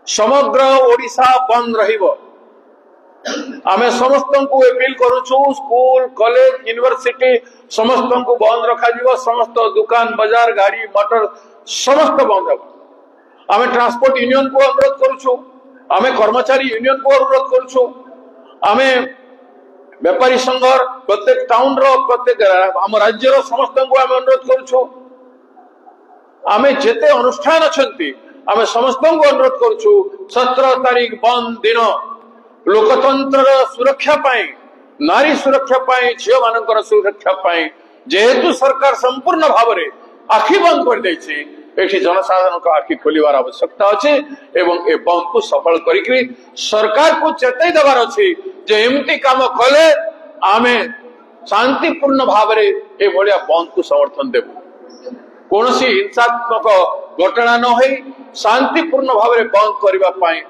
समग्र ओडिशा बंद रहिबो। आमे समस्त को अपील करूछु, स्कूल कॉलेज यूनिवर्सिटी समस्त को बंद रखा जीवो। समस्त दुकान बाजार गाड़ी मोटर समस्त बंद हो। आमे ट्रांसपोर्ट यूनियन को अनुरोध करूछु, आमे कर्मचारी यूनियन को अनुरोध करूछु, आमे व्यापारी संघ प्रत्येक टाउन रो प्रत्येक आम राज्य रो समस्त को आमे अनुरोध करूछु। आमे जेते अनुष्ठान अछंती आमे समस्त को अनुरोध करूछु 17 तारीख बंद दिन लोकतंत्र सुरक्षा पाई, नारी सुरक्षा पाई, झियो मानकर सुरक्षा पाई जेहेतु सरकार संपूर्ण भाव में आखि बंद कर देछि, एठी जनसाधारण को आखि खोलिवार आवश्यकता अछि एवं ए बंद को सफल करिकरी सरकार को चेताई देवार अछि जे एमती काम कले आमे शांतिपूर्ण भाव में ए भलिया बंद को समर्थन देबु। कौन हिंसात्मक घटना न हो शांतिपूर्ण भाव में बंद करने